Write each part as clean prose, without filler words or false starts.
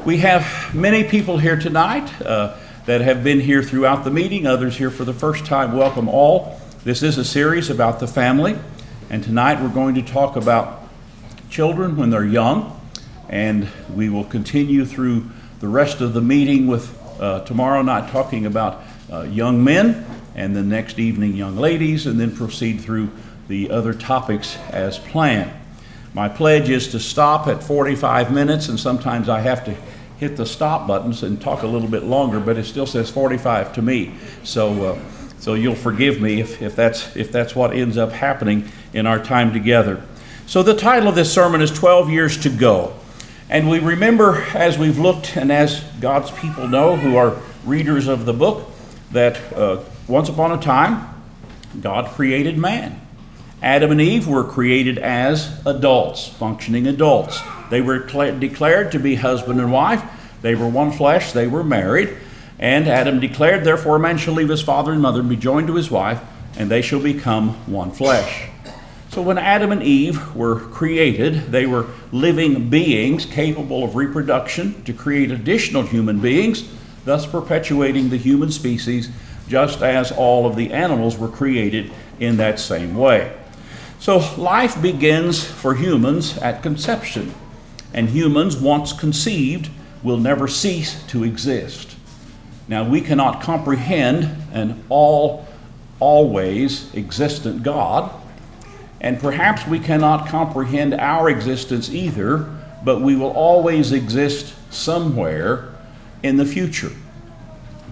We have many people here tonight that have been here throughout the meeting, others here for the first time. Welcome all. This is a series about the family, and tonight we're going to talk about children when they're young, and we will continue through the rest of the meeting with tomorrow night talking about young men, and the next evening young ladies, and then proceed through the other topics as planned. My pledge is to stop at 45 minutes, and sometimes I have to hit the stop buttons and talk a little bit longer, but it still says 45 to me. So you'll forgive me if that's what ends up happening in our time together. So the title of this sermon is 12 Years to Go. And we remember, as we've looked, and as God's people know who are readers of the book, that once upon a time, God created man. Adam and Eve were created as adults, functioning adults. They were declared to be husband and wife. They were one flesh. They were married. And Adam declared, therefore a man shall leave his father and mother and be joined to his wife, and they shall become one flesh. So when Adam and Eve were created, they were living beings capable of reproduction to create additional human beings, thus perpetuating the human species, just as all of the animals were created in that same way. So life begins for humans at conception, and humans, once conceived, will never cease to exist. Now, we cannot comprehend an always existent God, and perhaps we cannot comprehend our existence either, but we will always exist somewhere in the future,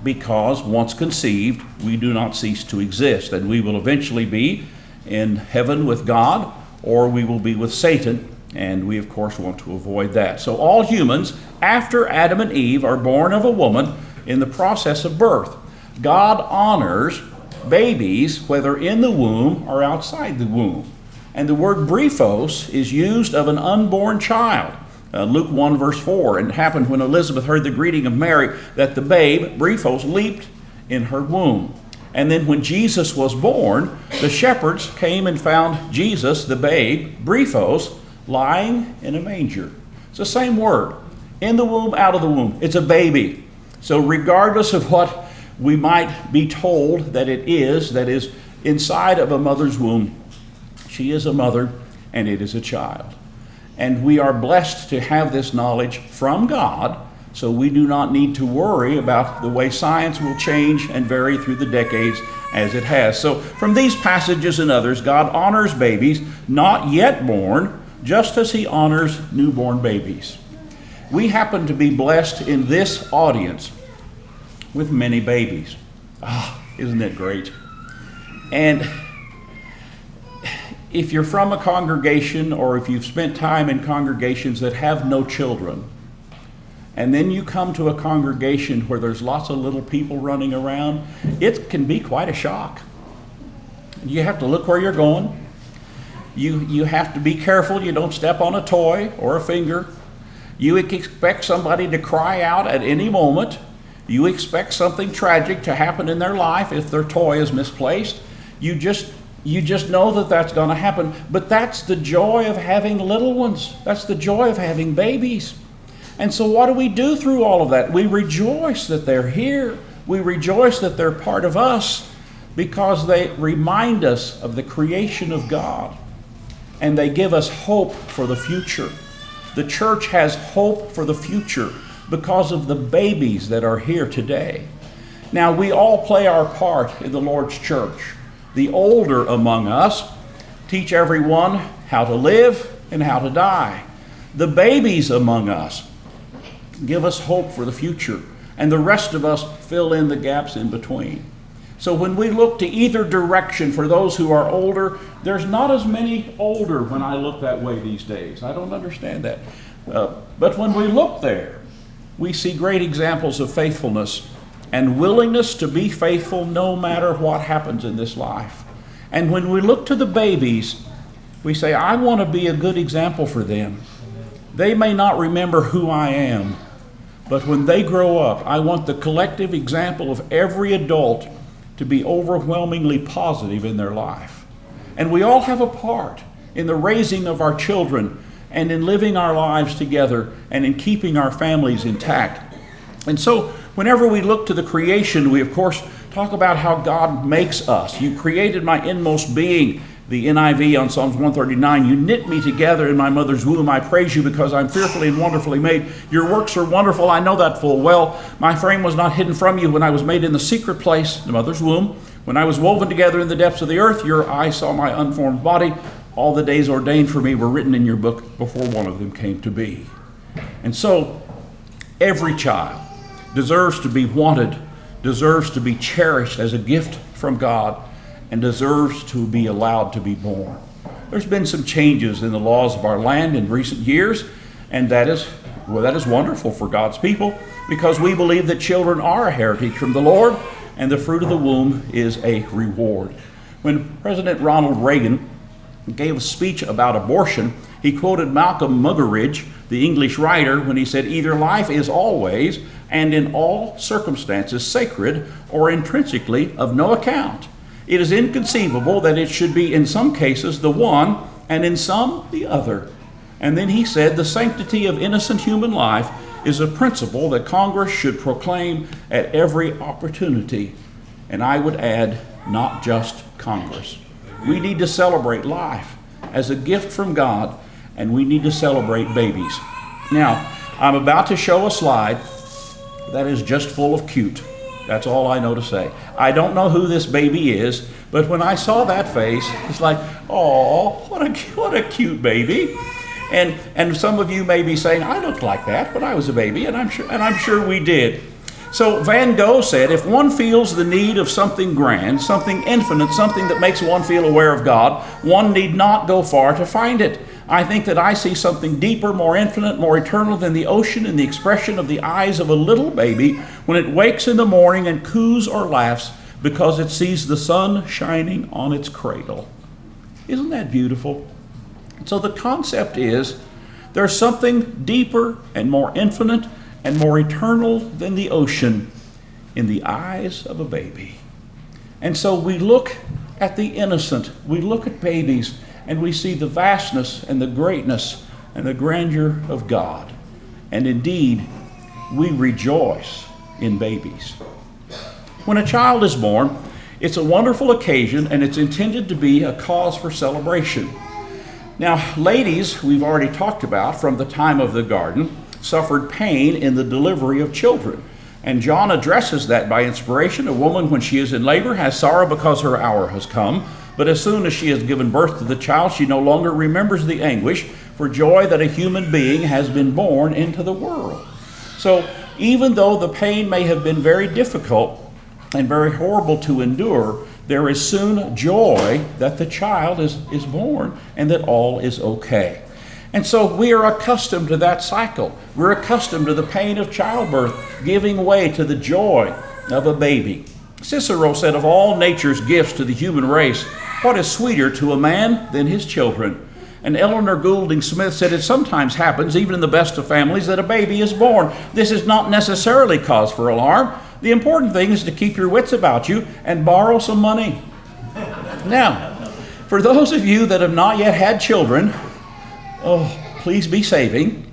because once conceived, we do not cease to exist, and we will eventually be in heaven with God, or we will be with Satan, and we of course want to avoid that. So all humans, after Adam and Eve, are born of a woman in the process of birth. God honors babies, whether in the womb or outside the womb. And the word brephos is used of an unborn child. Luke 1 verse 4, and it happened when Elizabeth heard the greeting of Mary that the babe, brephos, leaped in her womb. And then when Jesus was born, the shepherds came and found Jesus, the babe, brephos, lying in a manger. It's the same word. In the womb, out of the womb. It's a baby. So regardless of what we might be told that it is, that is inside of a mother's womb, she is a mother and it is a child. And we are blessed to have this knowledge from God, so we do not need to worry about the way science will change and vary through the decades as it has. So from these passages and others, God honors babies not yet born, just as he honors newborn babies. We happen to be blessed in this audience with many babies. Isn't it great? And if you're from a congregation, or if you've spent time in congregations that have no children, and then you come to a congregation where there's lots of little people running around, it can be quite a shock. You have to look where you're going. You have to be careful you don't step on a toy or a finger. You expect somebody to cry out at any moment. You expect something tragic to happen in their life if their toy is misplaced. You just know that that's going to happen. But that's the joy of having little ones. That's the joy of having babies. And so what do we do through all of that? We rejoice that they're here. We rejoice that they're part of us, because they remind us of the creation of God, and they give us hope for the future. The church has hope for the future because of the babies that are here today. Now, we all play our part in the Lord's church. The older among us teach everyone how to live and how to die. The babies among us give us hope for the future, and the rest of us fill in the gaps in between. So when we look to either direction for those who are older, there's not as many older when I look that way these days. I don't understand that. But when we look there, we see great examples of faithfulness and willingness to be faithful no matter what happens in this life. And when we look to the babies, we say, I want to be a good example for them. They may not remember who I am, but when they grow up, I want the collective example of every adult to be overwhelmingly positive in their life. And we all have a part in the raising of our children and in living our lives together and in keeping our families intact. And so whenever we look to the creation, we of course talk about how God makes us. You created my inmost being, the NIV on Psalms 139. You knit me together in my mother's womb. I praise you because I'm fearfully and wonderfully made. Your works are wonderful. I know that full well. My frame was not hidden from you when I was made in the secret place, the mother's womb. When I was woven together in the depths of the earth, your eye saw my unformed body. All the days ordained for me were written in your book before one of them came to be. And so every child deserves to be wanted, deserves to be cherished as a gift from God, and deserves to be allowed to be born. There's been some changes in the laws of our land in recent years, and that is wonderful for God's people, because we believe that children are a heritage from the Lord, and the fruit of the womb is a reward. When President Ronald Reagan gave a speech about abortion, he quoted Malcolm Muggeridge, the English writer, when he said, "Either life is always and in all circumstances sacred or intrinsically of no account. It is inconceivable that it should be in some cases the one and in some the other." And then he said, "The sanctity of innocent human life is a principle that Congress should proclaim at every opportunity." And I would add, not just Congress. We need to celebrate life as a gift from God, and we need to celebrate babies. Now, I'm about to show a slide that is just full of cute. That's all I know to say. I don't know who this baby is, but when I saw that face, it's like, oh, what a cute baby. And some of you may be saying, I looked like that when I was a baby, and I'm sure we did. So Van Gogh said, if one feels the need of something grand, something infinite, something that makes one feel aware of God, one need not go far to find it. I think that I see something deeper, more infinite, more eternal than the ocean in the expression of the eyes of a little baby when it wakes in the morning and coos or laughs because it sees the sun shining on its cradle. Isn't that beautiful? So the concept is there's something deeper and more infinite and more eternal than the ocean in the eyes of a baby. And so we look at the innocent, we look at babies, and we see the vastness and the greatness and the grandeur of God. And indeed, we rejoice in babies. When a child is born, it's a wonderful occasion, and it's intended to be a cause for celebration. Now, ladies, we've already talked about from the time of the garden, suffered pain in the delivery of children. And John addresses that by inspiration. A woman, when she is in labor, has sorrow because her hour has come. But as soon as she has given birth to the child, she no longer remembers the anguish for joy that a human being has been born into the world. So even though the pain may have been very difficult and very horrible to endure, there is soon joy that the child is born and that all is okay. And so we are accustomed to that cycle. We're accustomed to the pain of childbirth giving way to the joy of a baby. Cicero said, of all nature's gifts to the human race, what is sweeter to a man than his children? And Eleanor Goulding Smith said, it sometimes happens, even in the best of families, that a baby is born. This is not necessarily cause for alarm. The important thing is to keep your wits about you and borrow some money. Now, for those of you that have not yet had children, please be saving.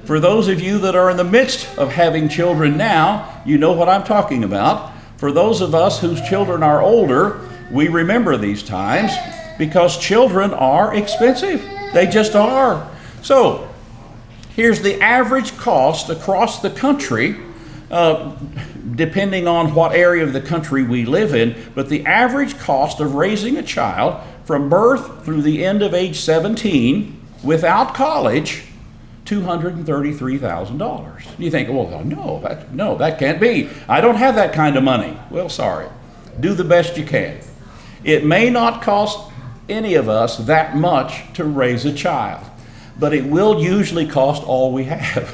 For those of you that are in the midst of having children now, you know what I'm talking about. For those of us whose children are older, we remember these times because children are expensive. They just are. So here's the average cost across the country, depending on what area of the country we live in, but the average cost of raising a child from birth through the end of age 17 without college, $233,000. You think, well, no, that can't be. I don't have that kind of money. Well, sorry. Do the best you can. It may not cost any of us that much to raise a child, but it will usually cost all we have.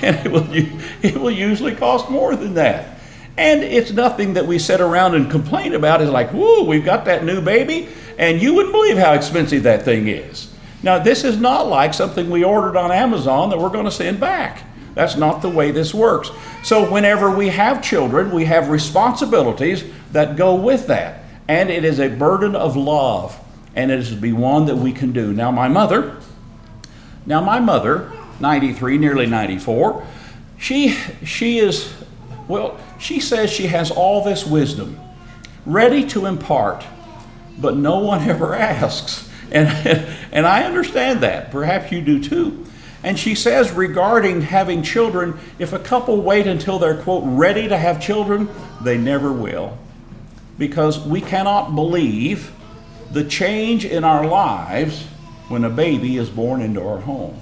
And it will usually cost more than that. And it's nothing that we sit around and complain about. It's like, whoo, we've got that new baby, and you wouldn't believe how expensive that thing is. Now, this is not like something we ordered on Amazon that we're going to send back. That's not the way this works. So whenever we have children, we have responsibilities that go with that. And it is a burden of love, and it is to be one that we can do. Now, my mother Now my mother, 93, nearly 94, she says she has all this wisdom ready to impart, but no one ever asks. And I understand that. Perhaps you do too. And she says regarding having children, if a couple wait until they're, quote, ready to have children, they never will. Because we cannot believe the change in our lives when a baby is born into our home.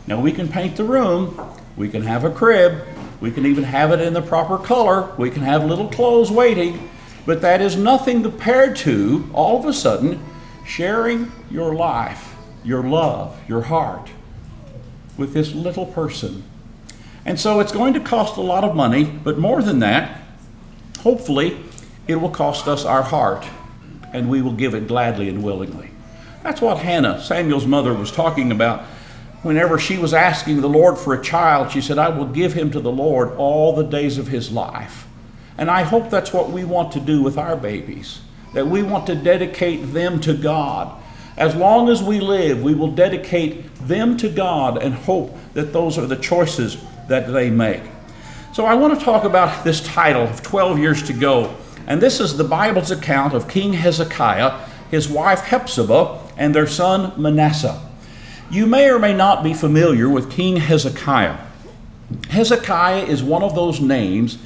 Now we can paint the room, we can have a crib, we can even have it in the proper color, we can have little clothes waiting, but that is nothing compared to, all of a sudden, sharing your life, your love, your heart with this little person. And so it's going to cost a lot of money, but more than that, hopefully it will cost us our heart, and we will give it gladly and willingly. That's what Hannah, Samuel's mother, was talking about. Whenever she was asking the Lord for a child, she said, I will give him to the Lord all the days of his life. And I hope that's what we want to do with our babies, that we want to dedicate them to God. As long as we live, we will dedicate them to God and hope that those are the choices that they make. So I want to talk about this title of 12 years to go. And this is the Bible's account of King Hezekiah, his wife Hephzibah, and their son Manasseh. You may or may not be familiar with King Hezekiah. Hezekiah is one of those names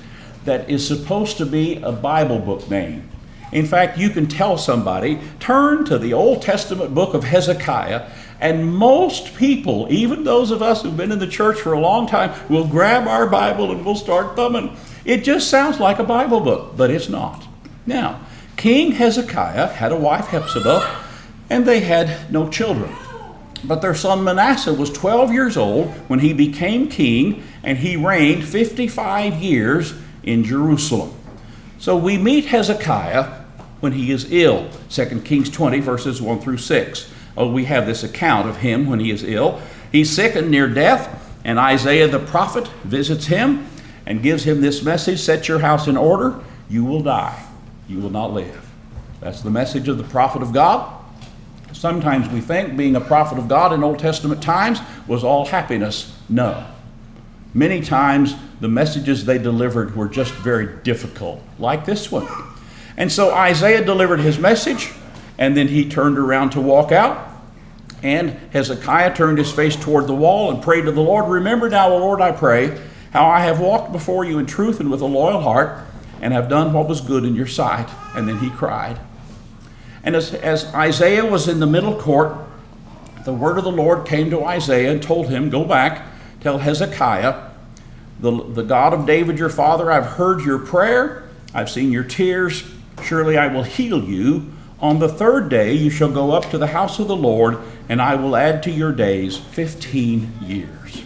that is supposed to be a Bible book name. In fact, you can tell somebody, turn to the Old Testament book of Hezekiah, and most people, even those of us who've been in the church for a long time, will grab our Bible and we'll start thumbing. It just sounds like a Bible book, but it's not. Now, King Hezekiah had a wife, Hephzibah, and they had no children. But their son Manasseh was 12 years old when he became king, and he reigned 55 years in Jerusalem. So we meet Hezekiah when he is ill. 2 Kings 20, verses 1 through 6. Oh, we have this account of him when he is ill. He's sick and near death, and Isaiah the prophet visits him and gives him this message, set your house in order, you will die, you will not live. That's the message of the prophet of God. Sometimes we think being a prophet of God in Old Testament times was all happiness. No. Many times the messages they delivered were just very difficult, like this one. And so Isaiah delivered his message, and then he turned around to walk out. And Hezekiah turned his face toward the wall and prayed to the Lord, remember now, O Lord, I pray, how I have walked before you in truth and with a loyal heart, and have done what was good in your sight. And then he cried. And as Isaiah was in the middle court, the word of the Lord came to Isaiah and told him, go back, tell Hezekiah, the God of David your father, I've heard your prayer, I've seen your tears, surely I will heal you. On the third day you shall go up to the house of the Lord, and I will add to your days 15 years.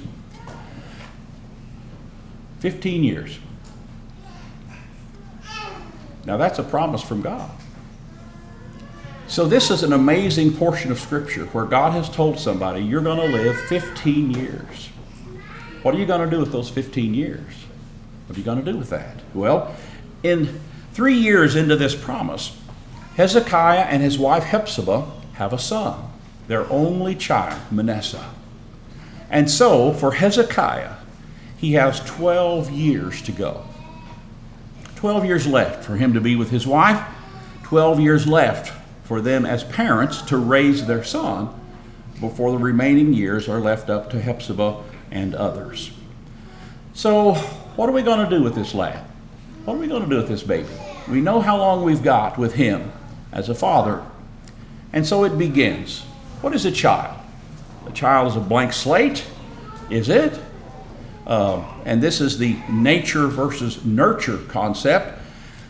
15 years. Now that's a promise from God. So this is an amazing portion of Scripture where God has told somebody, you're going to live 15 years. What are you going to do with those 15 years? What are you going to do with that? Well, in 3 years into this promise, Hezekiah and his wife Hephzibah have a son, their only child, Manasseh. And so for Hezekiah, he has 12 years to go. 12 years left for him to be with his wife, 12 years left for them as parents to raise their son before the remaining years are left up to Hephzibah and others. So what are we going to do with this lad? What are we going to do with this baby? We know how long we've got with him as a father. And so it begins. What is a child? A child is a blank slate, is it? And this is the nature versus nurture concept.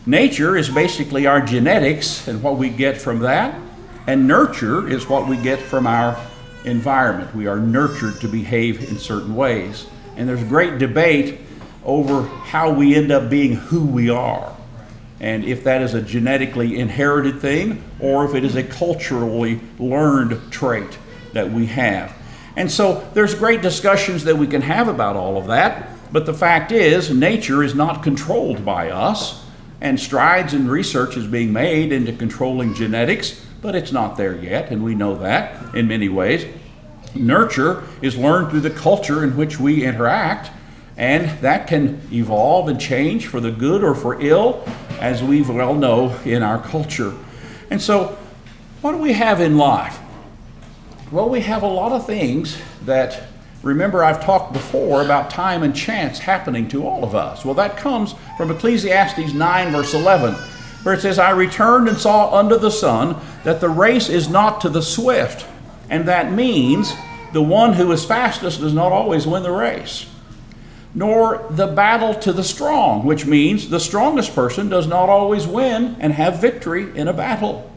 Nature is basically our genetics and what we get from that. And nurture is what we get from our environment. We are nurtured to behave in certain ways. And there's great debate over how we end up being who we are. And if that is a genetically inherited thing or if it is a culturally learned trait that we have. And so there's great discussions that we can have about all of that. But the fact is, nature is not controlled by us. And strides in research is being made into controlling genetics, but it's not there yet, and we know that in many ways. Nurture is learned through the culture in which we interact, and that can evolve and change for the good or for ill, as we well know in our culture. And so, what do we have in life? Well, we have a lot of things that, remember I've talked before about time and chance happening to all of us. Well, that comes from Ecclesiastes 9 verse 11, where it says, I returned and saw under the sun that the race is not to the swift. And that means the one who is fastest does not always win the race. Nor the battle to the strong, which means the strongest person does not always win and have victory in a battle.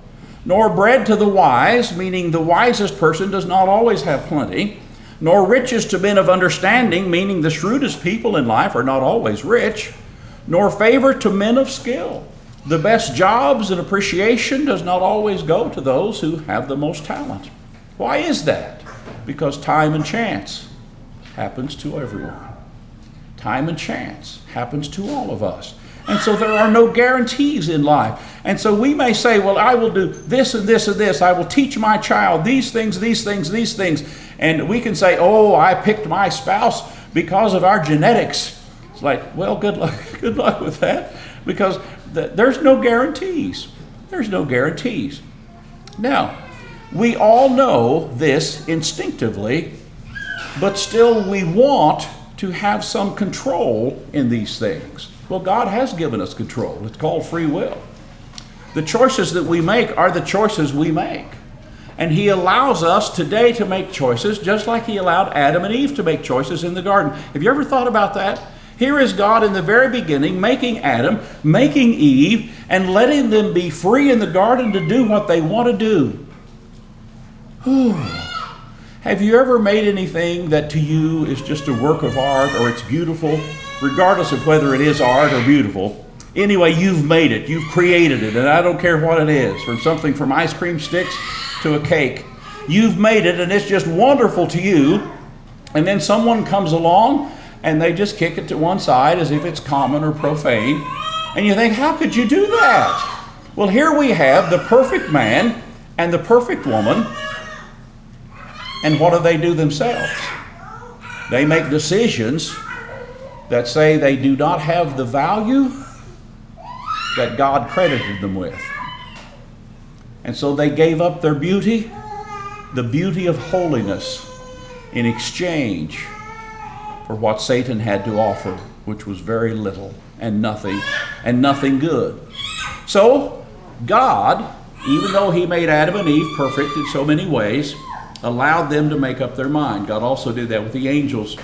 Nor bread to the wise, meaning the wisest person does not always have plenty. Nor riches to men of understanding, meaning the shrewdest people in life are not always rich. Nor favor to men of skill. The best jobs and appreciation does not always go to those who have the most talent. Why is that? Because time and chance happens to everyone. Time and chance happens to all of us. And so there are no guarantees in life. And so we may say, well, I will do this and this and this. I will teach my child these things, these things, these things. And we can say, oh, I picked my spouse because of our genetics. It's like, well, good luck with that. Because there's no guarantees. There's no guarantees. Now, we all know this instinctively, but still we want to have some control in these things. Well, God has given us control. It's called free will. The choices that we make are the choices we make. And He allows us today to make choices just like He allowed Adam and Eve to make choices in the garden. Have you ever thought about that? Here is God in the very beginning making Adam, making Eve, and letting them be free in the garden to do what they want to do. Have you ever made anything that to you is just a work of art or it's beautiful, regardless of whether it is art or beautiful? Anyway, you've made it, you've created it, and I don't care what it is, from ice cream sticks to a cake. You've made it and it's just wonderful to you, and then someone comes along and they just kick it to one side as if it's common or profane, and you think, how could you do that? Well, here we have the perfect man and the perfect woman. And what do themselves? They make decisions that say they do not have the value that God credited them with. And so they gave up their beauty, the beauty of holiness, in exchange for what Satan had to offer, which was very little and nothing good. So God, even though He made Adam and Eve perfect in so many ways, allowed them to make up their mind. God also did that with the angels.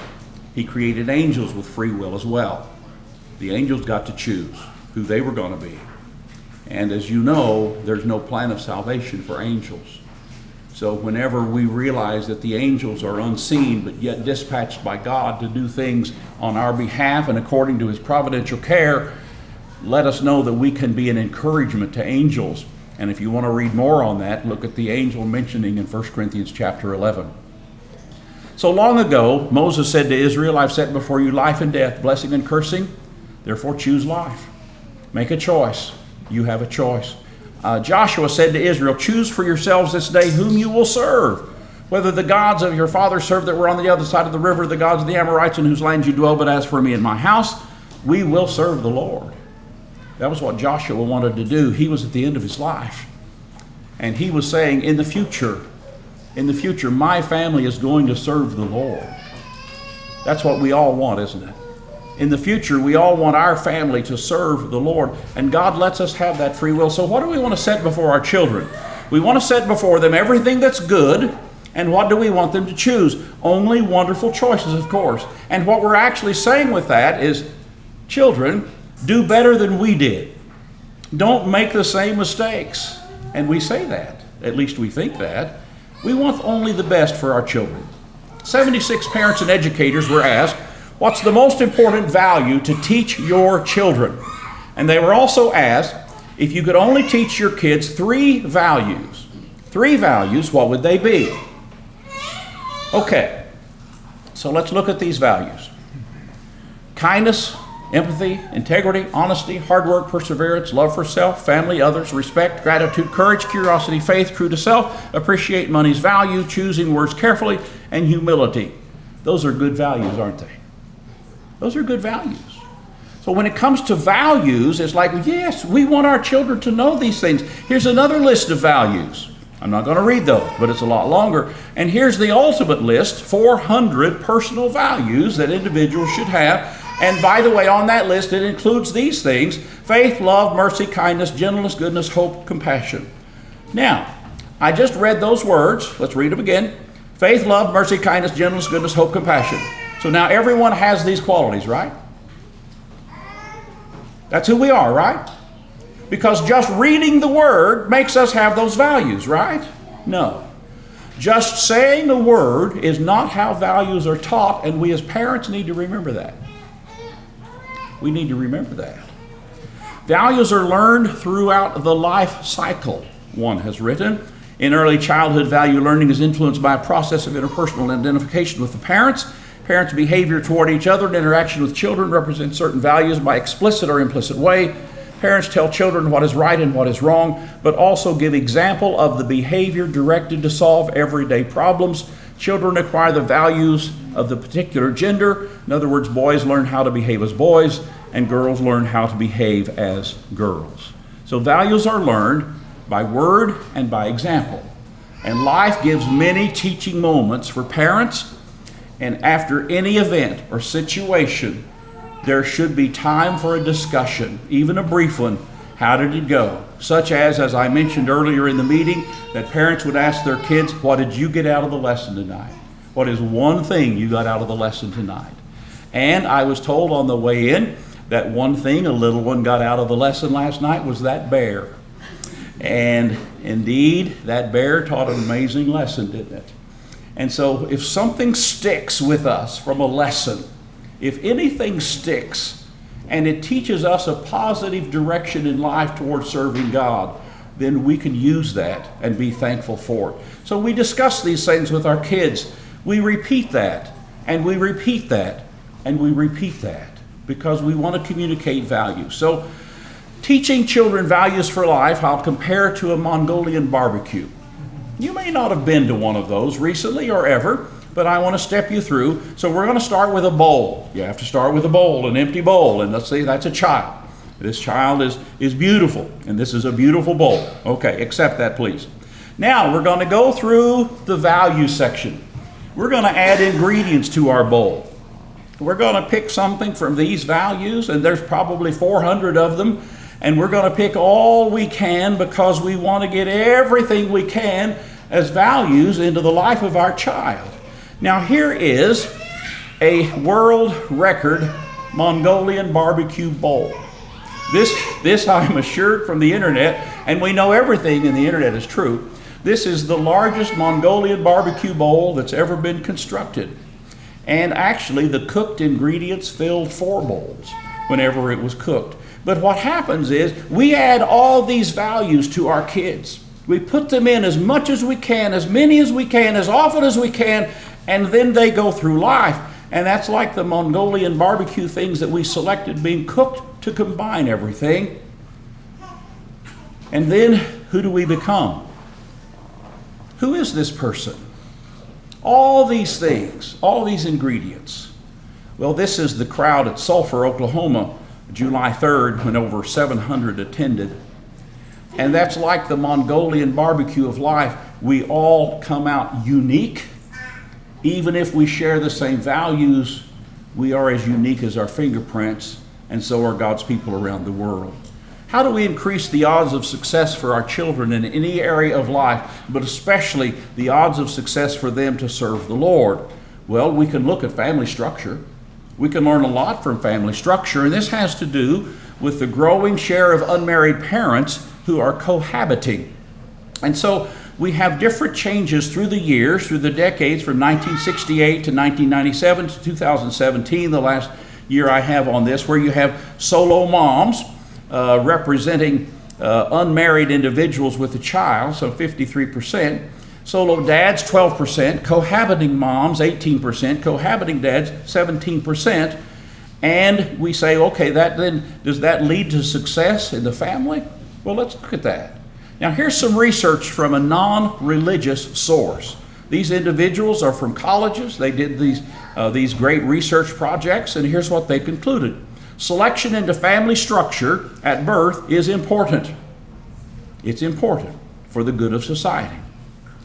He created angels with free will as well. The angels got to choose who they were going to be. And as you know, there's no plan of salvation for angels. So whenever we realize that the angels are unseen but yet dispatched by God to do things on our behalf and according to His providential care, let us know that we can be an encouragement to angels. And if you want to read more on that, look at the angel mentioning in 1 Corinthians chapter 11. So long ago, Moses said to Israel, I've set before you life and death, blessing and cursing. Therefore choose life. Make a choice. You have a choice. Joshua said to Israel, choose for yourselves this day whom you will serve, whether the gods of your fathers served that were on the other side of the river, the gods of the Amorites in whose land you dwell, but as for me and my house, we will serve the Lord. That was what Joshua wanted to do. He was at the end of his life. And he was saying, in the future, my family is going to serve the Lord. That's what we all want, isn't it? In the future, we all want our family to serve the Lord. And God lets us have that free will. So what do we want to set before our children? We want to set before them everything that's good. And what do we want them to choose? Only wonderful choices, of course. And what we're actually saying with that is, children, do better than we did. Don't make the same mistakes. And we say that. At least we think that. We want only the best for our children. 76 parents and educators were asked, what's the most important value to teach your children? And they were also asked, if you could only teach your kids three values, what would they be? Okay, so let's look at these values. Kindness, empathy, integrity, honesty, hard work, perseverance, love for self, family, others, respect, gratitude, courage, curiosity, faith, true to self, appreciate money's value, choosing words carefully, and humility. Those are good values, aren't they? Those are good values. So when it comes to values, it's like, yes, we want our children to know these things. Here's another list of values. I'm not going to read those, but it's a lot longer. And here's the ultimate list, 400 personal values that individuals should have. And by the way, on that list, it includes these things: faith, love, mercy, kindness, gentleness, goodness, hope, compassion. Now, I just read those words. Let's read them again. Faith, love, mercy, kindness, gentleness, goodness, hope, compassion. So now everyone has these qualities, right? That's who we are, right? Because just reading the word makes us have those values, right? No. Just saying a word is not how values are taught, and we as parents need to remember that. We need to remember that. Values are learned throughout the life cycle, one has written. In early childhood, value learning is influenced by a process of interpersonal identification with the parents. Parents' behavior toward each other and interaction with children represent certain values by explicit or implicit way. Parents tell children what is right and what is wrong, but also give example of the behavior directed to solve everyday problems. Children acquire the values of the particular gender. In other words, boys learn how to behave as boys, and girls learn how to behave as girls. So values are learned by word and by example. And life gives many teaching moments for parents, and after any event or situation, there should be time for a discussion, even a brief one. How did it go? Such as I mentioned earlier in the meeting, that parents would ask their kids, what did you get out of the lesson tonight? What is one thing you got out of the lesson tonight? And I was told on the way in that one thing a little one got out of the lesson last night was that bear. And indeed, that bear taught an amazing lesson, didn't it? And so if something sticks with us from a lesson, if anything sticks and it teaches us a positive direction in life towards serving God, then we can use that and be thankful for it. So we discuss these things with our kids. We repeat that, and we repeat that, and we repeat that, because we want to communicate values. So teaching children values for life, I'll compare to a Mongolian barbecue. You may not have been to one of those recently or ever, but I want to step you through. So we're going to start with a bowl. You have to start with a bowl, an empty bowl. And let's say that's a child. This child is beautiful, and this is a beautiful bowl. Okay, accept that, please. Now we're going to go through the value section. We're going to add ingredients to our bowl. We're going to pick something from these values, and there's probably 400 of them, and we're going to pick all we can because we want to get everything we can as values into the life of our child. Now here is a world record Mongolian barbecue bowl. This I'm assured from the internet, and we know everything in the internet is true. This is the largest Mongolian barbecue bowl that's ever been constructed. And actually the cooked ingredients filled 4 bowls whenever it was cooked. But what happens is we add all these values to our kids. We put them in as much as we can, as many as we can, as often as we can, and then they go through life. And that's like the Mongolian barbecue things that we selected being cooked to combine everything. And then who do we become? Who is this person? All these things, all these ingredients. Well, this is the crowd at Sulphur, Oklahoma, July 3rd, when over 700 attended. And that's like the Mongolian barbecue of life. We all come out unique. Even if we share the same values, we are as unique as our fingerprints, and so are God's people around the world. How do we increase the odds of success for our children in any area of life, but especially the odds of success for them to serve the Lord? Well, we can look at family structure. We can learn a lot from family structure, and this has to do with the growing share of unmarried parents who are cohabiting. And so we have different changes through the years, through the decades, from 1968 to 1997 to 2017, the last year I have on this, where you have solo moms representing unmarried individuals with a child, so 53%. Solo dads, 12%. Cohabiting moms, 18%. Cohabiting dads, 17%. And we say, okay, does that lead to success in the family? Well, let's look at that. Now, here's some research from a non-religious source. These individuals are from colleges. They did these great research projects, and here's what they concluded. Selection into family structure at birth is important. It's important for the good of society.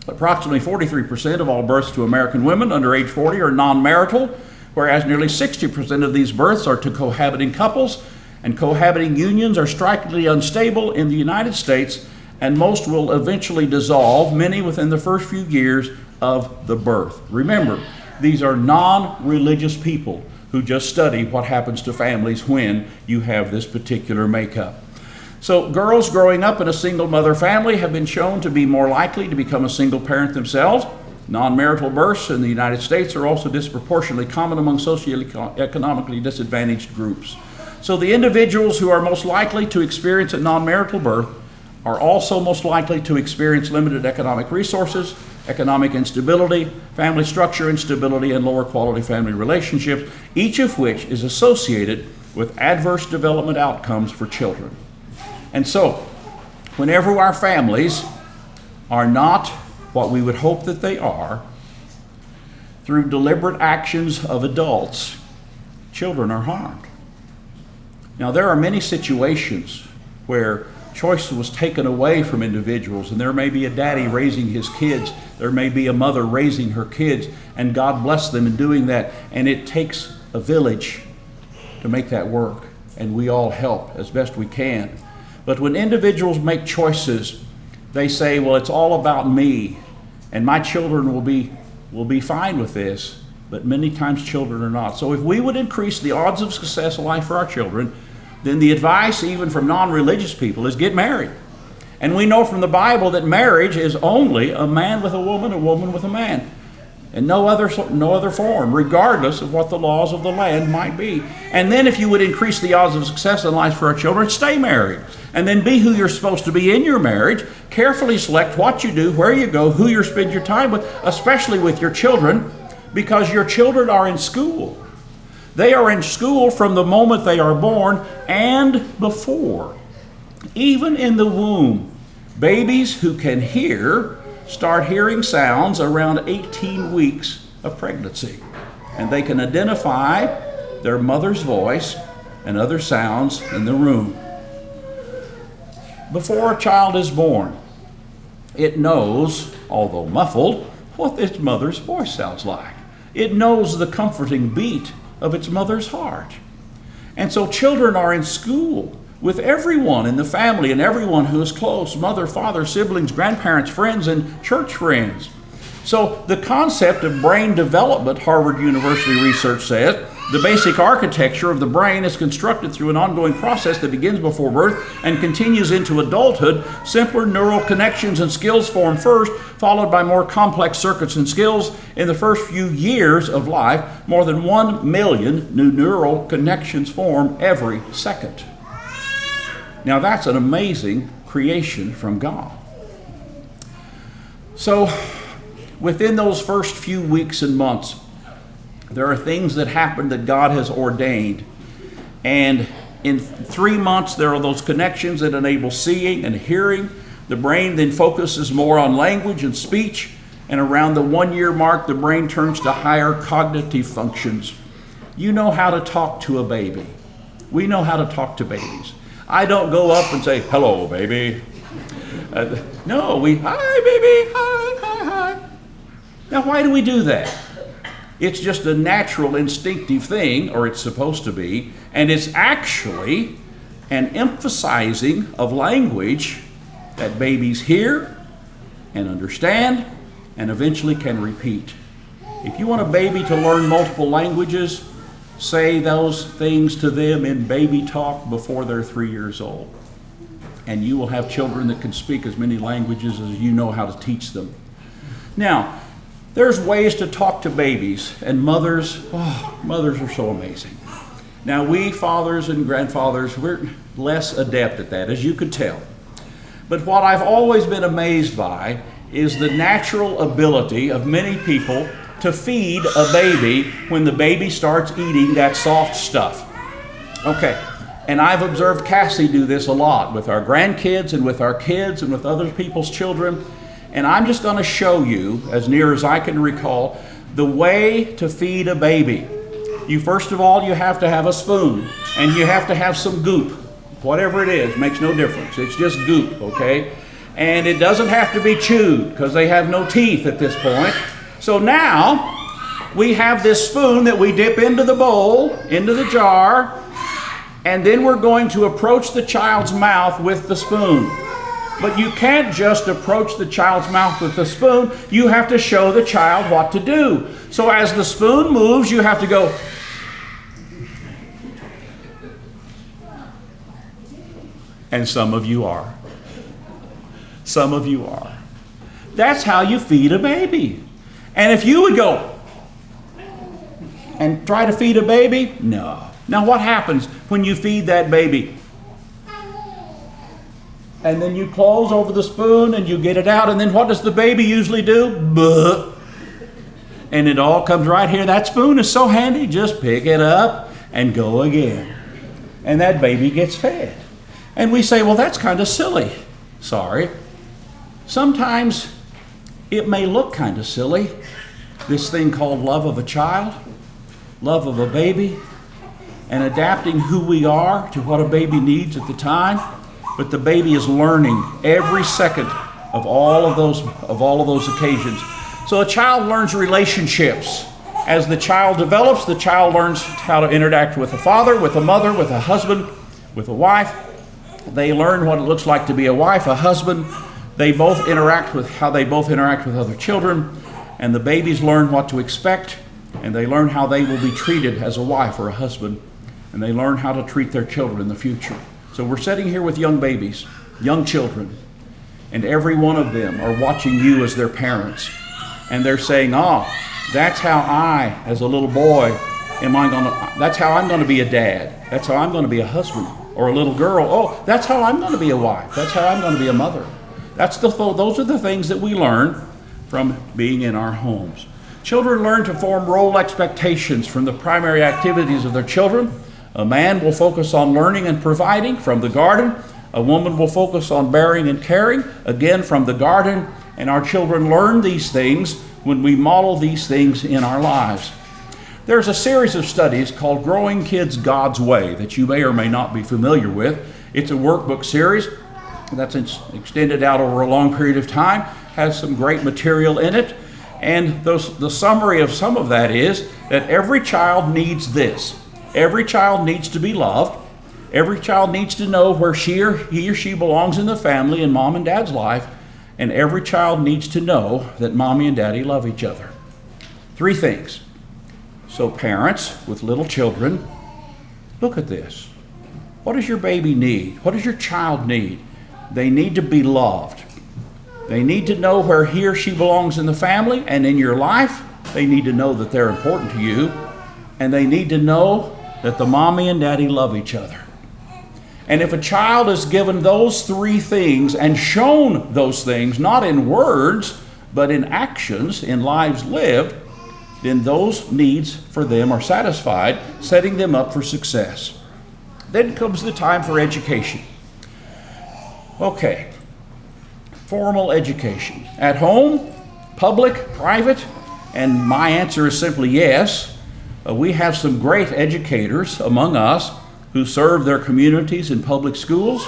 Approximately 43% of all births to American women under age 40 are non-marital, whereas nearly 60% of these births are to cohabiting couples, and cohabiting unions are strikingly unstable in the United States, and most will eventually dissolve, many within the first few years of the birth. Remember, these are non-religious people who just study what happens to families when you have this particular makeup. So girls growing up in a single mother family have been shown to be more likely to become a single parent themselves. Non-marital births in the United States are also disproportionately common among socioeconomically disadvantaged groups. So the individuals who are most likely to experience a non-marital birth are also most likely to experience limited economic resources, economic instability, family structure instability, and lower quality family relationships, each of which is associated with adverse development outcomes for children. And so, whenever our families are not what we would hope that they are, through deliberate actions of adults, children are harmed. Now, there are many situations where choice was taken away from individuals, and there may be a daddy raising his kids, there may be a mother raising her kids, and God bless them in doing that, and it takes a village to make that work, and we all help as best we can. But when individuals make choices, they say, well, it's all about me, and my children will be fine with this, but many times children are not. So if we would increase the odds of success in life for our children, then the advice even from non-religious people is get married. And we know from the Bible that marriage is only a man with a woman with a man, and no other form, regardless of what the laws of the land might be. And then if you would increase the odds of success in life for our children, stay married. And then be who you're supposed to be in your marriage. Carefully select what you do, where you go, who you spend your time with, especially with your children, because your children are in school. They are in school from the moment they are born and before. Even in the womb, babies who can hear start hearing sounds around 18 weeks of pregnancy. And they can identify their mother's voice and other sounds in the room. Before a child is born, it knows, although muffled, what its mother's voice sounds like. It knows the comforting beat of its mother's heart. And so children are in school with everyone in the family and everyone who is close, mother, father, siblings, grandparents, friends, and church friends. So the concept of brain development, Harvard University research says, the basic architecture of the brain is constructed through an ongoing process that begins before birth and continues into adulthood. Simpler neural connections and skills form first, followed by more complex circuits and skills. In the first few years of life, more than 1 million new neural connections form every second. Now that's an amazing creation from God. So within those first few weeks and months, there are things that happen that God has ordained. And in 3 months, there are those connections that enable seeing and hearing. The brain then focuses more on language and speech. And around the 1-year mark, the brain turns to higher cognitive functions. You know how to talk to a baby. We know how to talk to babies. I don't go up and say, hello, baby. No, hi, baby, hi. Now, why do we do that? It's just a natural, instinctive thing, or it's supposed to be, and it's actually an emphasizing of language that babies hear and understand and eventually can repeat. If you want a baby to learn multiple languages, say those things to them in baby talk before they're 3 years old. And you will have children that can speak as many languages as you know how to teach them. Now, there's ways to talk to babies, and mothers are so amazing. Now, we fathers and grandfathers, we're less adept at that, as you could tell. But what I've always been amazed by is the natural ability of many people to feed a baby when the baby starts eating that soft stuff. Okay, and I've observed Cassie do this a lot with our grandkids and with our kids and with other people's children. And I'm just going to show you, as near as I can recall, the way to feed a baby. First of all, you have to have a spoon, and you have to have some goop. Whatever it is, makes no difference. It's just goop, okay? And it doesn't have to be chewed, because they have no teeth at this point. So now, we have this spoon that we dip into the bowl, into the jar, and then we're going to approach the child's mouth with the spoon. But you can't just approach the child's mouth with the spoon. You have to show the child what to do. So as the spoon moves, you have to go. And some of you are. Some of you are. That's how you feed a baby. And if you would go and try to feed a baby, no. Now what happens when you feed that baby? And then you close over the spoon and you get it out, and then what does the baby usually do? Buh. And it all comes right here. That spoon is so handy, just pick it up and go again. And that baby gets fed. And we say, well, that's kind of silly. Sorry. Sometimes it may look kind of silly, this thing called love of a child, love of a baby, and adapting who we are to what a baby needs at the time. But the baby is learning every second of all of those occasions. So a child learns relationships. As the child develops, the child learns how to interact with a father, with a mother, with a husband, with a wife. They learn what it looks like to be a wife, a husband. They both interact with how they both interact with other children, and the babies learn what to expect, and they learn how they will be treated as a wife or a husband, and they learn how to treat their children in the future. So we're sitting here with young babies, young children, and every one of them are watching you as their parents. And they're saying, that's how I, as a little boy, that's how I'm going to be a dad. That's how I'm going to be a husband. Or a little girl, that's how I'm going to be a wife. That's how I'm going to be a mother. Those are the things that we learn from being in our homes. Children learn to form role expectations from the primary activities of their children. A man will focus on learning and providing from the garden. A woman will focus on bearing and caring, again from the garden. And our children learn these things when we model these things in our lives. There's a series of studies called Growing Kids God's Way that you may or may not be familiar with. It's a workbook series that's extended out over a long period of time, has some great material in it. And the summary of some of that is that every child needs this. Every child needs to be loved. Every child needs to know where he or she belongs in the family in mom and dad's life. And every child needs to know that mommy and daddy love each other. 3 things. So parents with little children, look at this. What does your baby need? What does your child need? They need to be loved. They need to know where he or she belongs in the family and in your life. They need to know that they're important to you. And they need to know that the mommy and daddy love each other. And if a child is given those 3 things and shown those things, not in words, but in actions, in lives lived, then those needs for them are satisfied, setting them up for success. Then comes the time for education. Okay, formal education. At home, public, private, and my answer is simply yes. We have some great educators among us who serve their communities in public schools,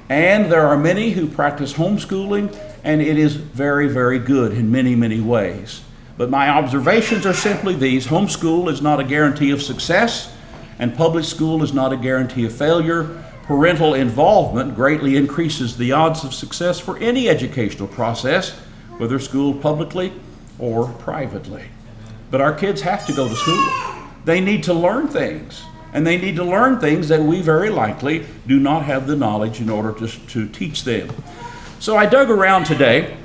and there are many who practice homeschooling, and it is very, very good in many, many ways. But my observations are simply these. Homeschool is not a guarantee of success, and public school is not a guarantee of failure. Parental involvement greatly increases the odds of success for any educational process, whether schooled publicly or privately. But our kids have to go to school. They need to learn things. And they need to learn things that we very likely do not have the knowledge in order to teach them. So I dug around today,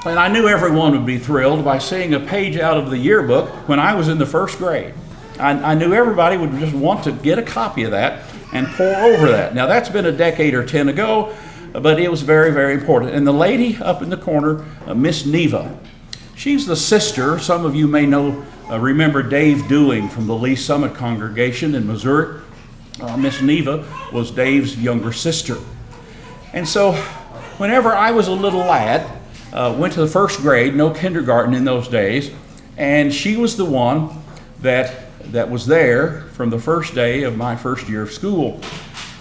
and I knew everyone would be thrilled by seeing a page out of the yearbook when I was in the 1st grade. I knew everybody would just want to get a copy of that and pore over that. Now that's been a decade or 10 ago, but it was very, very important. And the lady up in the corner, Miss Neva, she's the sister, some of you may know, remember Dave Dewing from the Lee Summit congregation in Missouri. Miss Neva was Dave's younger sister. And so whenever I was a little lad, went to the first grade, no kindergarten in those days, and she was the one that was there from the first day of my first year of school.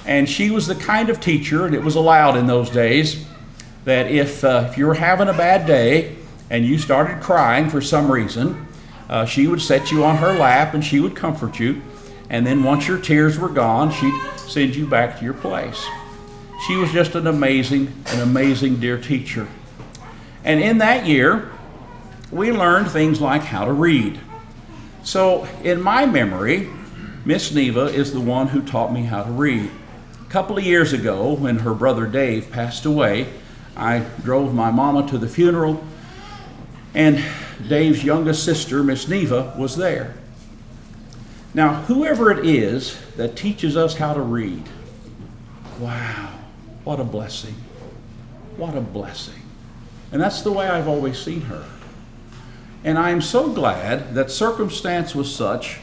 And she was the kind of teacher, and it was allowed in those days, that if you were having a bad day and you started crying for some reason, she would set you on her lap and she would comfort you. And then once your tears were gone, she'd send you back to your place. She was just an amazing dear teacher. And in that year, we learned things like how to read. So in my memory, Miss Neva is the one who taught me how to read. A couple of years ago, when her brother Dave passed away, I drove my mama to the funeral, and Dave's youngest sister, Miss Neva, was there. Now, whoever it is that teaches us how to read, wow, what a blessing. What a blessing. And that's the way I've always seen her. And I'm so glad that circumstance was such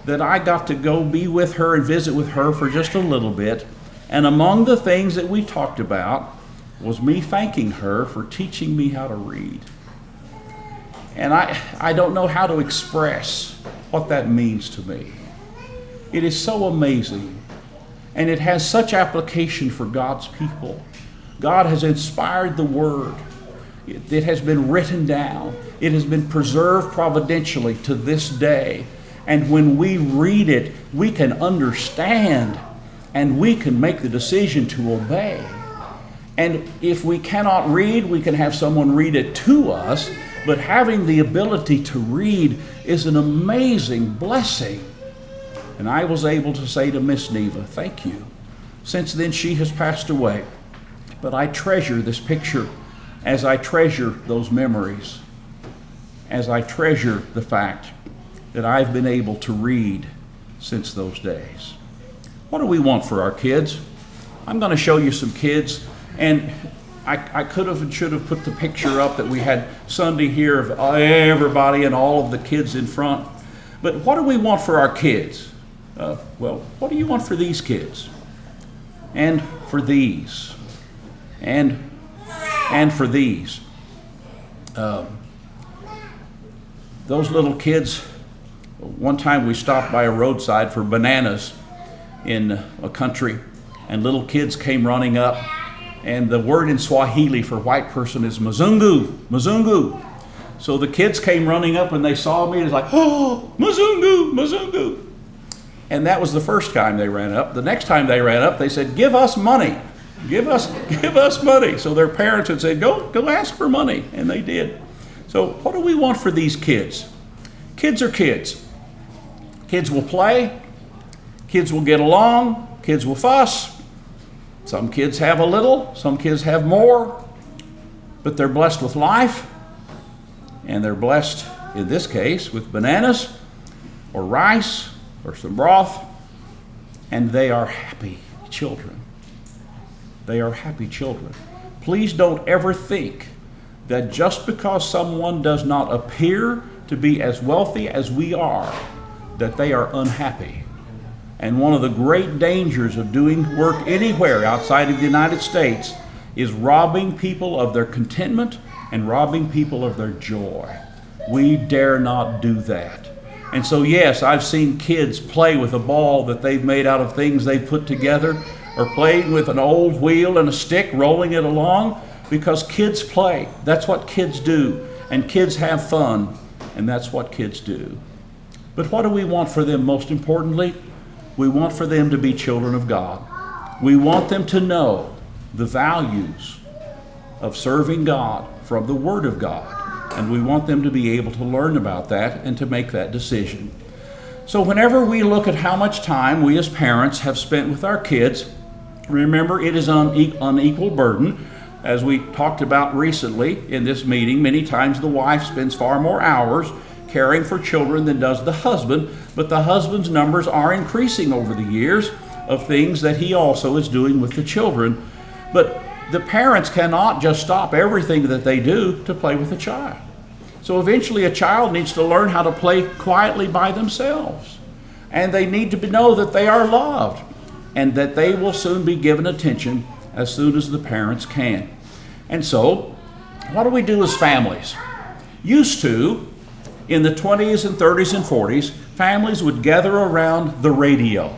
that I got to go be with her and visit with her for just a little bit. And among the things that we talked about was me thanking her for teaching me how to read. And I don't know how to express what that means to me. It is so amazing. And it has such application for God's people. God has inspired the Word. It has been written down. It has been preserved providentially to this day. And when we read it, we can understand and we can make the decision to obey. And if we cannot read, we can have someone read it to us. But having the ability to read is an amazing blessing. And I was able to say to Miss Neva, thank you. Since then, she has passed away. But I treasure this picture as I treasure those memories, as I treasure the fact that I've been able to read since those days. What do we want for our kids? I'm going to show you some kids, and I could have and should have put the picture up that we had Sunday here of everybody and all of the kids in front. But what do we want for our kids? Well, what do you want for these kids? And for these? And for these? Those little kids, one time we stopped by a roadside for bananas in a country, and little kids came running up, and the word in Swahili for white person is Mzungu, Mzungu. So the kids came running up and they saw me, and it's like, oh, Mzungu, Mzungu. And that was the first time they ran up. The next time they ran up, they said, give us money. Give us money. So their parents had said, go ask for money. And they did. So what do we want for these kids? Kids are kids. Kids will play. Kids will get along. Kids will fuss. Some kids have a little. Some kids have more. But they're blessed with life. And they're blessed, in this case, with bananas or rice or some broth. And they are happy children. They are happy children. Please don't ever think that just because someone does not appear to be as wealthy as we are, that they are unhappy. And one of the great dangers of doing work anywhere outside of the United States is robbing people of their contentment and robbing people of their joy. We dare not do that. And so yes, I've seen kids play with a ball that they've made out of things they've put together, or playing with an old wheel and a stick, rolling it along, because kids play. That's what kids do. And kids have fun, and that's what kids do. But what do we want for them most importantly? We want for them to be children of God. We want them to know the values of serving God from the Word of God. And we want them to be able to learn about that and to make that decision. So whenever we look at how much time we as parents have spent with our kids, remember, it is an unequal burden. As we talked about recently in this meeting, many times the wife spends far more hours caring for children than does the husband, but the husband's numbers are increasing over the years of things that he also is doing with the children. But the parents cannot just stop everything that they do to play with a child. So eventually a child needs to learn how to play quietly by themselves. And they need to know that they are loved, and that they will soon be given attention as soon as the parents can. And so What do we do as families? Used to, in the 20s and 30s and 40s, families would gather around the radio.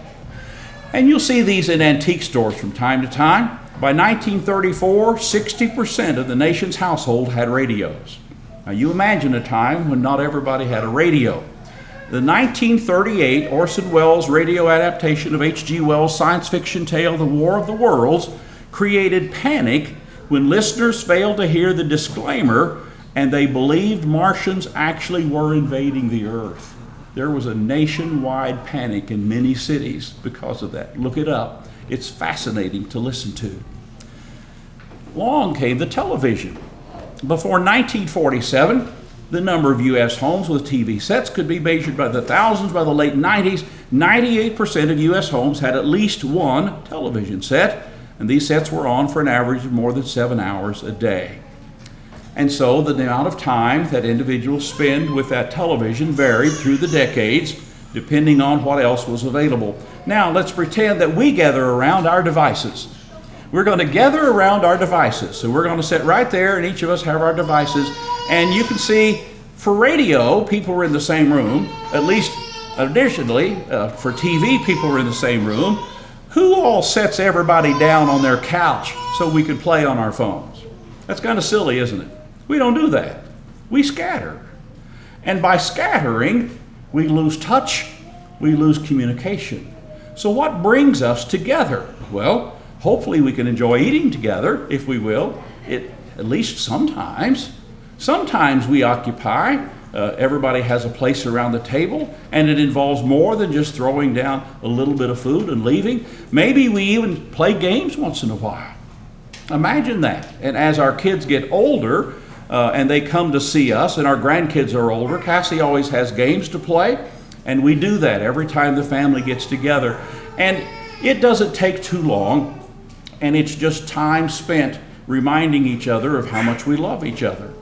And you'll see these in antique stores from time to time. By 1934, 60% of the nation's household had radios. Now you imagine a time when not everybody had a radio. The 1938 Orson Welles radio adaptation of H.G. Wells' science fiction tale, The War of the Worlds, created panic when listeners failed to hear the disclaimer and they believed Martians actually were invading the Earth. There was a nationwide panic in many cities because of that. Look it up. It's fascinating to listen to. Along came the television. Before 1947, the number of U.S. homes with TV sets could be measured by the thousands. By the late 90s, 98% of U.S. homes had at least one television set, and these sets were on for an average of more than 7 hours a day. And so the amount of time that individuals spend with that television varied through the decades, depending on what else was available. Now, let's pretend that we gather around our devices. We're going to gather around our devices. So we're going to sit right there, and each of us have our devices. And you can see, for radio, people were in the same room. At least, additionally, for TV, people were in the same room. Who all sets everybody down on their couch so we can play on our phones? That's kind of silly, isn't it? We don't do that. We scatter. And by scattering, we lose touch, we lose communication. So what brings us together? Well, hopefully we can enjoy eating together, if we will, at least sometimes. Sometimes we occupy, everybody has a place around the table, and it involves more than just throwing down a little bit of food and leaving. Maybe we even play games once in a while. Imagine that. And as our kids get older, and they come to see us, and our grandkids are older, Cassie always has games to play, and we do that every time the family gets together. And it doesn't take too long, and it's just time spent reminding each other of how much we love each other.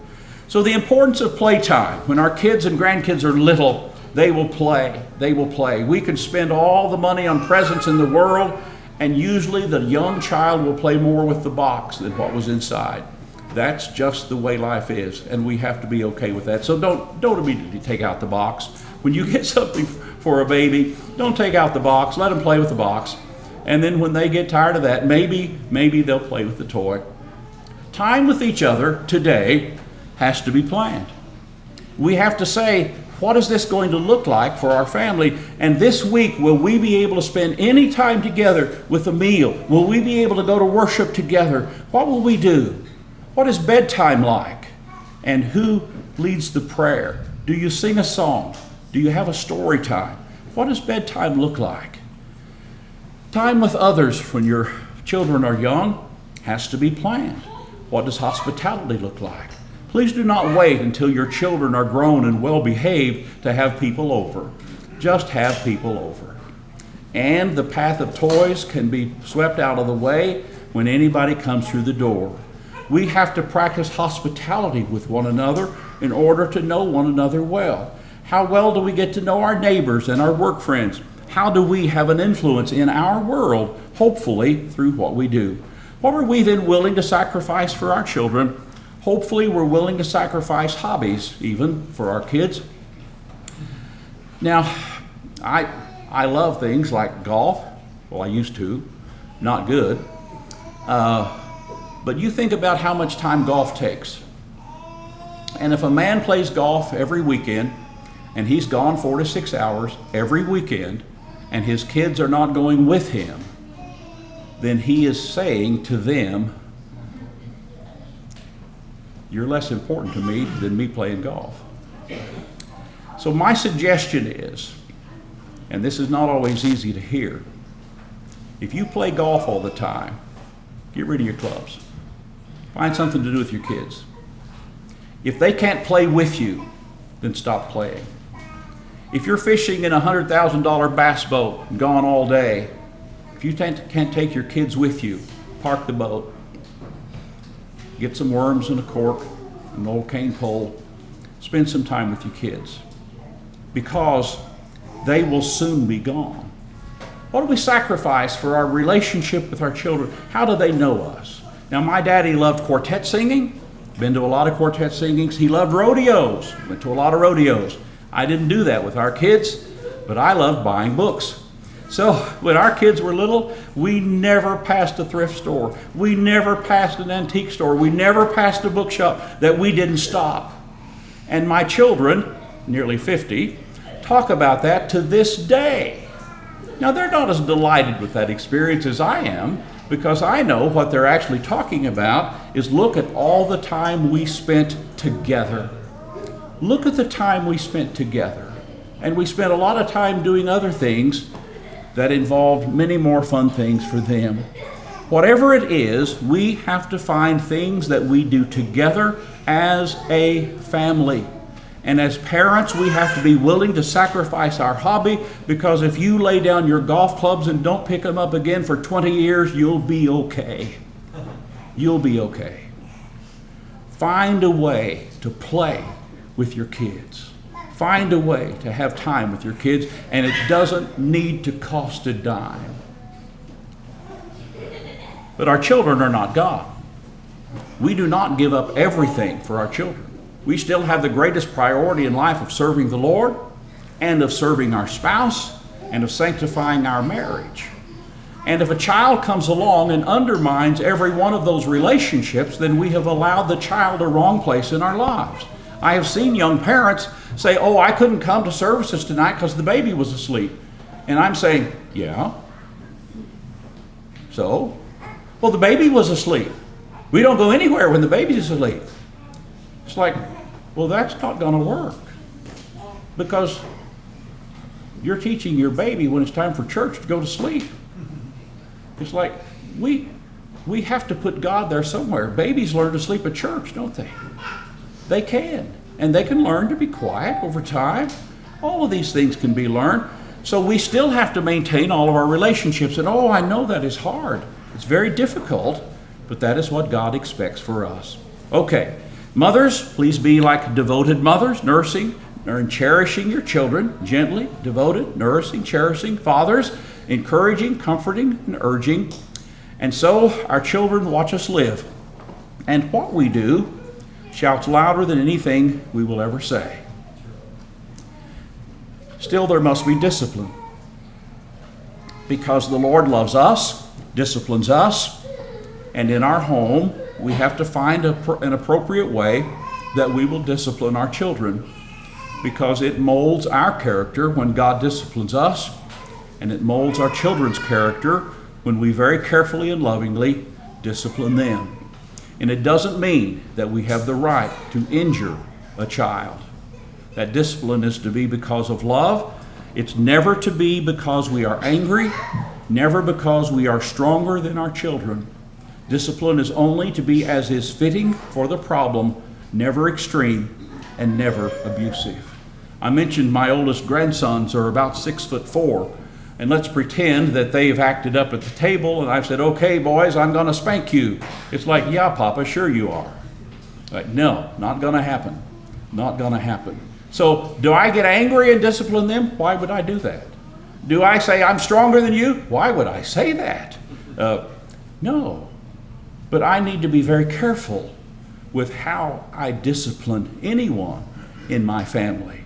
So the importance of playtime. When our kids and grandkids are little, they will play. They will play. We can spend all the money on presents in the world, and usually the young child will play more with the box than what was inside. That's just the way life is, and we have to be okay with that. So don't immediately take out the box. When you get something for a baby, don't take out the box. Let them play with the box. And then when they get tired of that, maybe they'll play with the toy. Time with each other today has to be planned. We have to say, what is this going to look like for our family? And this week, will we be able to spend any time together with a meal? Will we be able to go to worship together? What will we do? What is bedtime like? And who leads the prayer? Do you sing a song? Do you have a story time? What does bedtime look like? Time with others when your children are young has to be planned. What does hospitality look like? Please do not wait until your children are grown and well behaved to have people over. Just have people over. And the path of toys can be swept out of the way when anybody comes through the door. We have to practice hospitality with one another in order to know one another well. How well do we get to know our neighbors and our work friends? How do we have an influence in our world, hopefully through what we do? What are we then willing to sacrifice for our children? Hopefully we're willing to sacrifice hobbies even for our kids. Now, I love things like golf. Well, I used to. Not good. But you think about how much time golf takes. And if a man plays golf every weekend, and he's gone 4 to 6 hours every weekend, and his kids are not going with him, then he is saying to them, you're less important to me than me playing golf. So my suggestion is, and this is not always easy to hear, if you play golf all the time, get rid of your clubs. Find something to do with your kids. If they can't play with you, then stop playing. If you're fishing in a $100,000 bass boat and gone all day, if you can't take your kids with you, park the boat. Get some worms and a cork, an old cane pole. Spend some time with your kids, because they will soon be gone. What do we sacrifice for our relationship with our children? How do they know us? Now, my daddy loved quartet singing, been to a lot of quartet singings. He loved rodeos, went to a lot of rodeos. I didn't do that with our kids, but I loved buying books. So when our kids were little, we never passed a thrift store. We never passed an antique store. We never passed a bookshop that we didn't stop. And my children, nearly 50, talk about that to this day. Now, they're not as delighted with that experience as I am, because I know what they're actually talking about is look at all the time we spent together. Look at the time we spent together. And we spent a lot of time doing other things that involved many more fun things for them. Whatever it is, we have to find things that we do together as a family. And as parents, we have to be willing to sacrifice our hobby, because if you lay down your golf clubs and don't pick them up again for 20 years, you'll be okay. You'll be okay. Find a way to play with your kids. Find a way to have time with your kids, and it doesn't need to cost a dime. But our children are not God. We do not give up everything for our children. We still have the greatest priority in life of serving the Lord, and of serving our spouse, and of sanctifying our marriage. And if a child comes along and undermines every one of those relationships, then we have allowed the child a wrong place in our lives. I have seen young parents say, "Oh, I couldn't come to services tonight because the baby was asleep." And I'm saying, "Yeah? So? Well, the baby was asleep. We don't go anywhere when the baby's asleep." It's like, well, that's not going to work, because you're teaching your baby when it's time for church to go to sleep. It's like we have to put God there somewhere. Babies learn to sleep at church, don't they? They can. And they can learn to be quiet over time. All of these things can be learned. So we still have to maintain all of our relationships. And I know that is hard. It's very difficult, but that is what God expects for us. Okay. Mothers, please be like devoted mothers, nursing and cherishing your children, gently, devoted, nursing, cherishing. Fathers, encouraging, comforting, and urging. And so our children watch us live. And what we do shouts louder than anything we will ever say. Still, there must be discipline, because the Lord loves us, disciplines us, and in our home, we have to find an appropriate way that we will discipline our children, because it molds our character when God disciplines us, and it molds our children's character when we very carefully and lovingly discipline them. And it doesn't mean that we have the right to injure a child. That discipline is to be because of love. It's never to be because we are angry, never because we are stronger than our children. Discipline is only to be as is fitting for the problem, never extreme and never abusive. I mentioned my oldest grandsons are about 6'4", and let's pretend that they've acted up at the table and I've said, "Okay, boys, I'm going to spank you." It's like, "Yeah, Papa, sure you are." Like, no, not going to happen. Not going to happen. So do I get angry and discipline them? Why would I do that? Do I say, "I'm stronger than you"? Why would I say that? No. But I need to be very careful with how I discipline anyone in my family.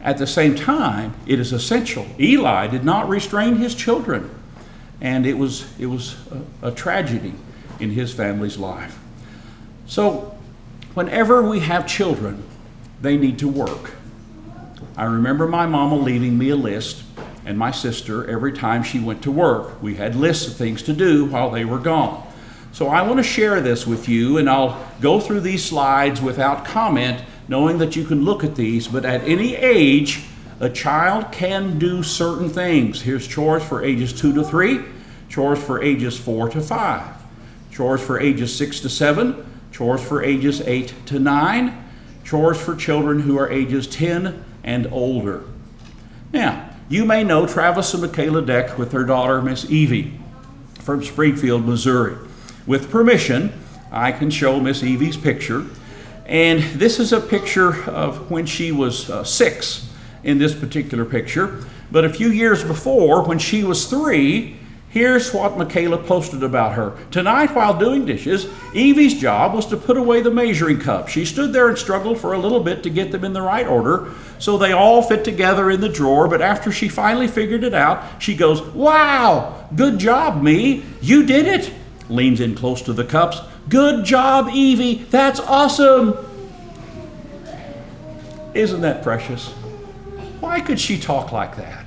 At the same time, it is essential. Eli did not restrain his children, and it was a tragedy in his family's life. So whenever we have children, they need to work. I remember my mama leaving me a list, and my sister, every time she went to work. We had lists of things to do while they were gone. So I want to share this with you, and I'll go through these slides without comment, knowing that you can look at these, but at any age, a child can do certain things. Here's chores for ages 2 to 3, chores for ages 4 to 5, chores for ages 6 to 7, chores for ages 8 to 9, chores for children who are ages 10 and older. Now, you may know Travis and Michaela Deck with their daughter, Miss Evie, from Springfield, Missouri. With permission, I can show Miss Evie's picture. And this is a picture of when she was 6 in this particular picture. But a few years before, when she was 3, Here's what Michaela posted about her. Tonight, while doing dishes, Evie's job was to put away the measuring cup. She stood there and struggled for a little bit to get them in the right order, so they all fit together in the drawer, but after she finally figured it out, she goes, "Wow, good job, Me. You did it." Leans in close to the cups. "Good job, Evie. That's awesome." Isn't that precious? Why could she talk like that?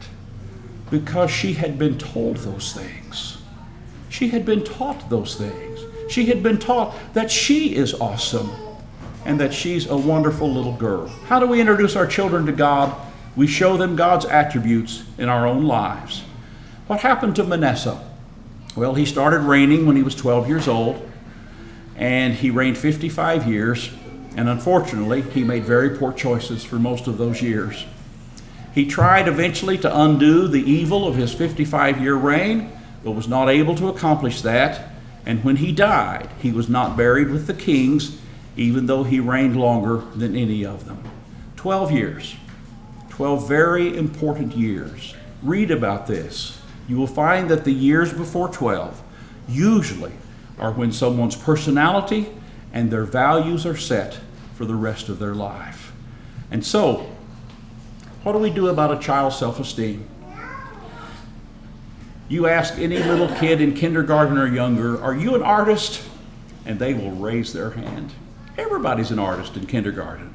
Because she had been told those things. She had been taught those things. She had been taught that she is awesome and that she's a wonderful little girl. How do we introduce our children to God? We show them God's attributes in our own lives. What happened to Manasseh? Well, he started reigning when he was 12 years old, and he reigned 55 years, and unfortunately, he made very poor choices for most of those years. He tried eventually to undo the evil of his 55-year reign, but was not able to accomplish that. And when he died, he was not buried with the kings, even though he reigned longer than any of them. 12 years. 12 very important years. Read about this. You will find that the years before 12 usually are when someone's personality and their values are set for the rest of their life. And so, what do we do about a child's self-esteem? You ask any little kid in kindergarten or younger, "Are you an artist?" And they will raise their hand. Everybody's an artist in kindergarten.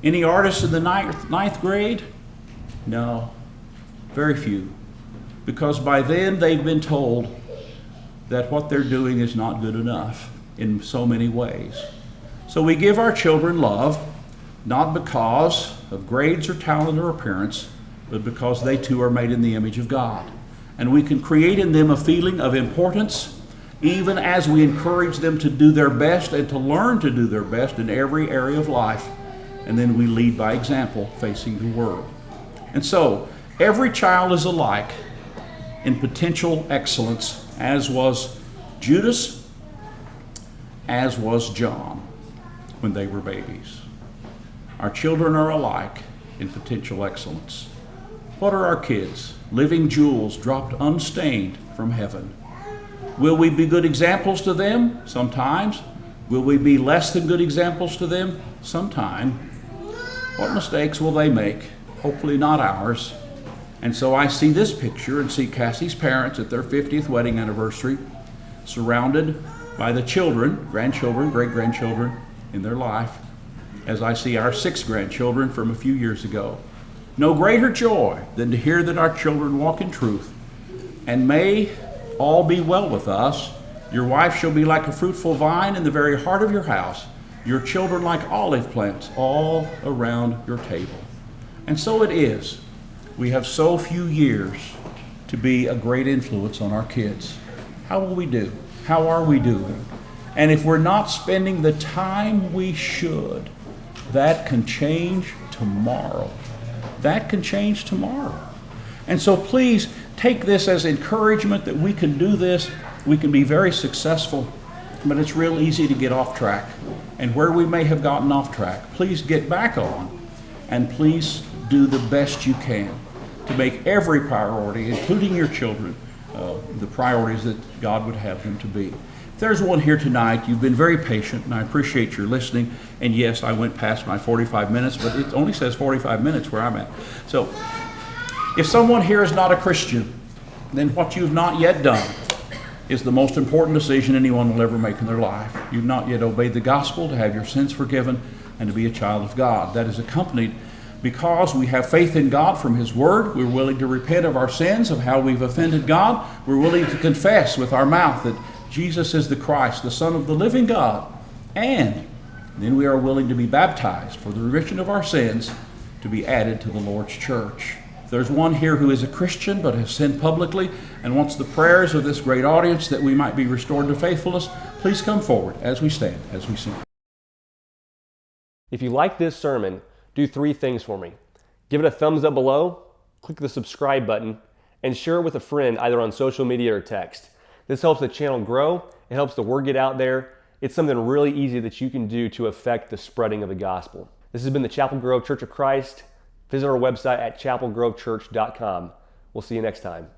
Any artists in the ninth grade? No, very few. Because by then they've been told that what they're doing is not good enough in so many ways. So we give our children love, not because of grades or talent or appearance, but because they too are made in the image of God. And we can create in them a feeling of importance, even as we encourage them to do their best and to learn to do their best in every area of life. And then we lead by example, facing the world. And so, every child is alike in potential excellence, as was Judas, as was John when they were babies. Our children are alike in potential excellence. What are our kids? Living jewels dropped unstained from heaven. Will we be good examples to them? Sometimes. Will we be less than good examples to them? Sometime. What mistakes will they make? Hopefully not ours. And so I see this picture and see Cassie's parents at their 50th wedding anniversary, surrounded by the children, grandchildren, great-grandchildren in their life, as I see our 6 grandchildren from a few years ago. No greater joy than to hear that our children walk in truth. And may all be well with us. Your wife shall be like a fruitful vine in the very heart of your house, your children like olive plants all around your table. And so it is. We have so few years to be a great influence on our kids. How will we do? How are we doing? And if we're not spending the time we should, that can change tomorrow. That can change tomorrow. And so please take this as encouragement that we can do this. We can be very successful, but it's real easy to get off track. And where we may have gotten off track, please get back on, and please do the best you can to make every priority, including your children, the priorities that God would have them to be. If there's one here tonight, you've been very patient, and I appreciate your listening. And yes, I went past my 45 minutes, but it only says 45 minutes where I'm at. So if someone here is not a Christian, then what you've not yet done is the most important decision anyone will ever make in their life. You've not yet obeyed the gospel to have your sins forgiven and to be a child of God. That is accompanied because we have faith in God from His Word. We're willing to repent of our sins, of how we've offended God. We're willing to confess with our mouth that Jesus is the Christ, the Son of the living God. And then we are willing to be baptized for the remission of our sins to be added to the Lord's church. If there's one here who is a Christian but has sinned publicly and wants the prayers of this great audience that we might be restored to faithfulness, please come forward as we stand, as we sing. If you like this sermon, do 3 things for me. Give it a thumbs up below, click the subscribe button, and share it with a friend either on social media or text. This helps the channel grow, it helps the word get out there. It's something really easy that you can do to affect the spreading of the gospel. This has been the Chapel Grove Church of Christ. Visit our website at chapelgrovechurch.com. We'll see you next time.